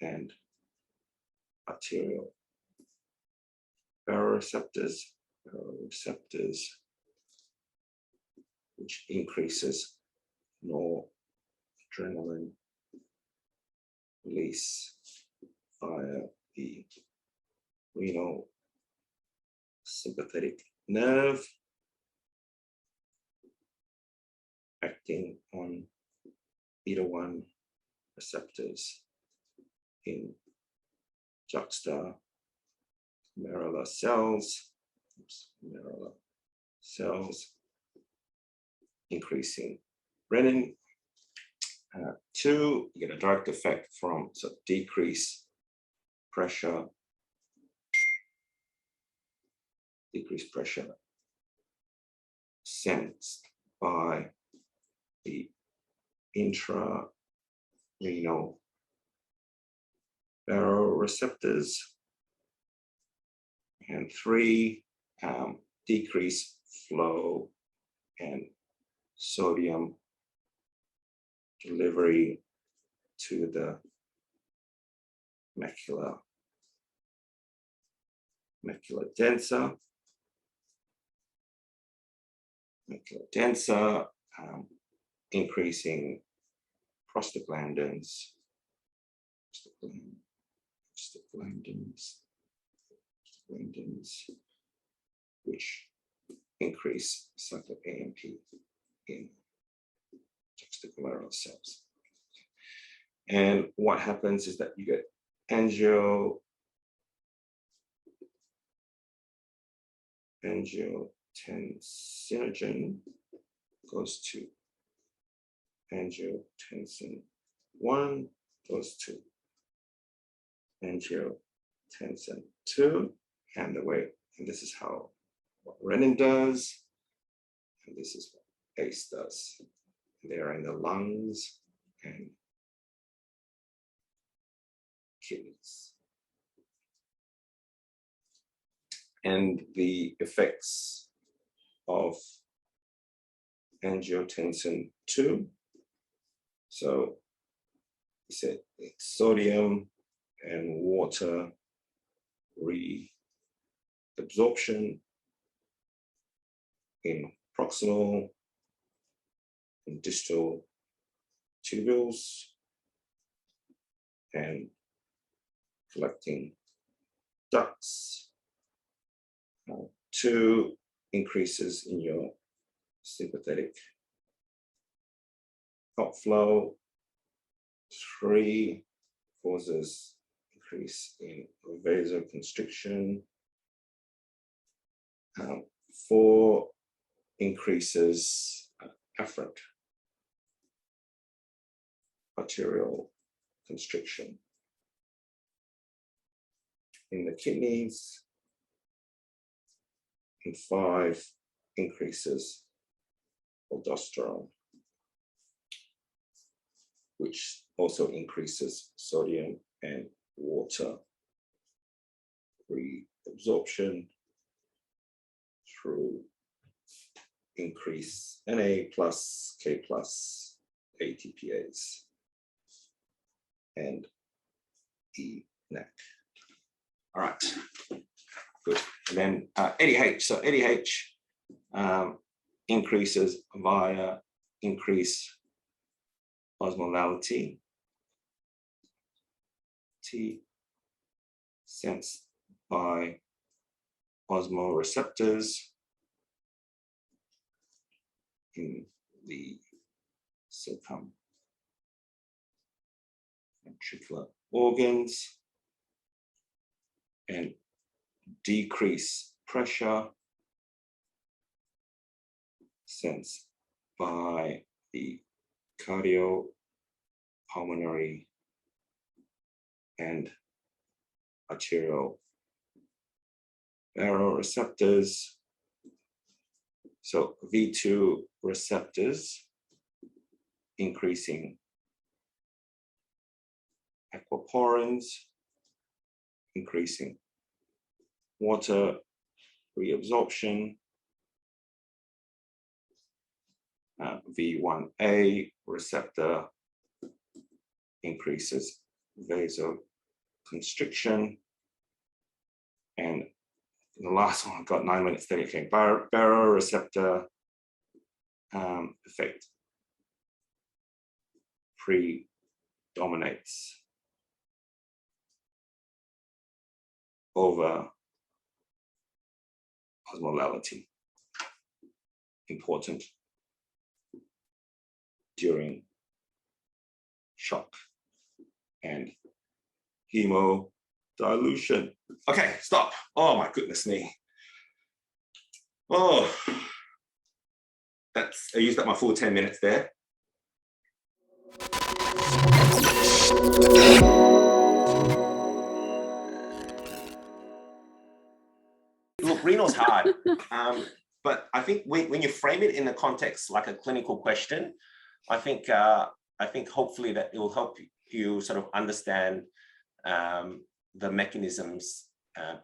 and arterial baroreceptors, which increases noradrenaline release via the renal sympathetic nerve, acting on beta-1 receptors in juxtaglomerular cells, increasing renin. 2, you get a direct effect from decreased pressure sensed by the intrarenal baroreceptors. And 3, decreased flow and sodium delivery to the macula densa, increasing prostaglandins, which increase cyclic AMP in juxtaglomerular cells. And what happens is that you get angiotensinogen goes to angiotensin I, goes to angiotensin II, and this is what renin does, and this is what ACE does. They are in the lungs and kidneys. And the effects of angiotensin II. So we said sodium and water reabsorption in proximal and distal tubules and collecting ducts. 2, increases in your sympathetic outflow. 3, causes increase in vasoconstriction. 4, increases afferent arterial constriction in the kidneys. And 5, increases aldosterone, which also increases sodium and water reabsorption through increase Na plus, K plus, ATPase, and ENaC. All right, good. And then ADH. So ADH increases via increased osmolality, sensed by osmoreceptors in the circumventricular organs, and decrease pressure sensed by the cardiopulmonary and arterial baroreceptors. So V2 receptors increasing aquaporins, increasing water reabsorption. V1A receptor increases vasoconstriction. And the last one, I've got 9 minutes 30. Okay, baroreceptor effect predominates over osmolality. Important during shock and hemodilution. Okay, stop. Oh my goodness me. Oh, I used up my full 10 minutes there. Look, renal's hard, but I think when you frame it in the context like a clinical question, I think hopefully that it will help you sort of understand the mechanisms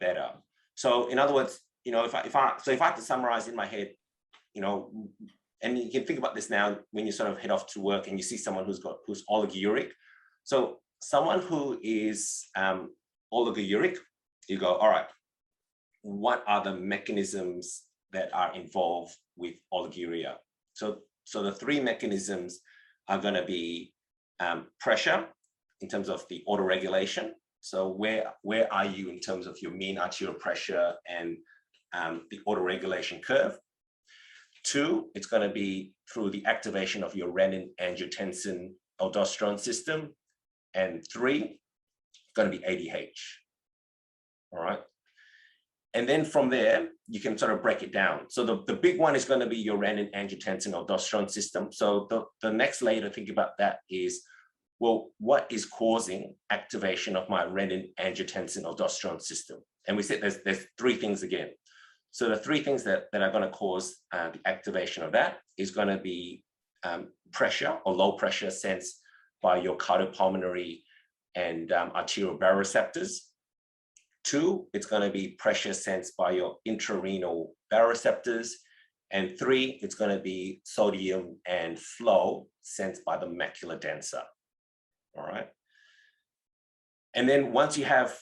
better. So in other words, you know, if I had to summarize in my head, you know, and you can think about this now when you sort of head off to work and you see someone who's oliguria. So someone who is oliguria, you go, all right, what are the mechanisms that are involved with oliguria? So the three mechanisms are going to be pressure in terms of the autoregulation. So where are you in terms of your mean arterial pressure and the autoregulation curve? 2, it's going to be through the activation of your renin, angiotensin, aldosterone system. And 3, it's going to be ADH. All right. And then from there, you can sort of break it down. So the big one is going to be your renin, angiotensin, aldosterone system. So the next layer to think about that is, well, what is causing activation of my renin, angiotensin, aldosterone system? And we said there's 3 things again. So the 3 things that are going to cause the activation of that is going to be pressure or low pressure sensed by your cardiopulmonary and arterial baroreceptors. 2, it's going to be pressure sensed by your intrarenal baroreceptors. And 3, it's going to be sodium and flow sensed by the macula densa. All right. And then once you have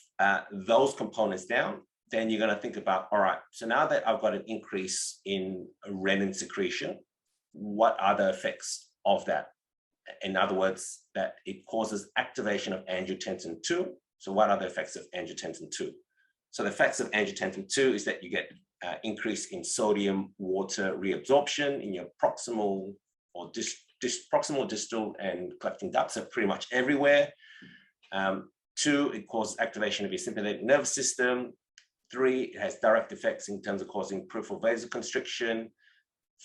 those components down, then you're going to think about, all right, so now that I've got an increase in renin secretion, what are the effects of that? In other words, that it causes activation of angiotensin II. So what are the effects of angiotensin II? So the effects of angiotensin II is that you get increase in sodium water reabsorption in your proximal or proximal, distal, and collecting ducts, so pretty much everywhere. 2, it causes activation of your sympathetic nervous system. 3, it has direct effects in terms of causing peripheral vasoconstriction.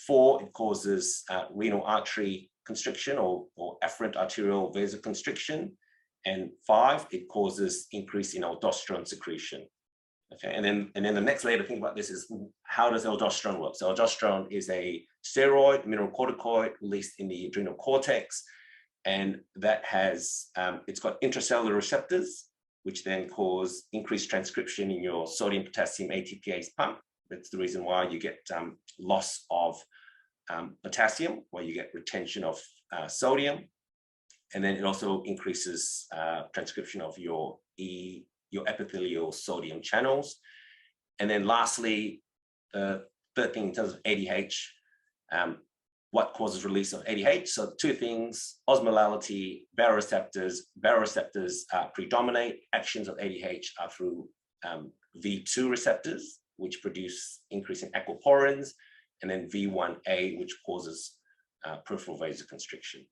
4, it causes renal artery constriction or afferent arterial vasoconstriction. And 5, it causes increase in aldosterone secretion. Okay, and then the next layer to think about this is, how does aldosterone work? So aldosterone is a steroid, mineralocorticoid released in the adrenal cortex, and that has it's got intracellular receptors, which then cause increased transcription in your sodium potassium ATPase pump. That's the reason why you get loss of potassium, where you get retention of sodium. And then it also increases transcription of your epithelial sodium channels. And then lastly, the third thing in terms of ADH, what causes release of ADH? So 2 things: osmolality, baroreceptors. Baroreceptors predominate. Actions of ADH are through V2 receptors, which produce increase in aquaporins, and then V1A, which causes peripheral vasoconstriction.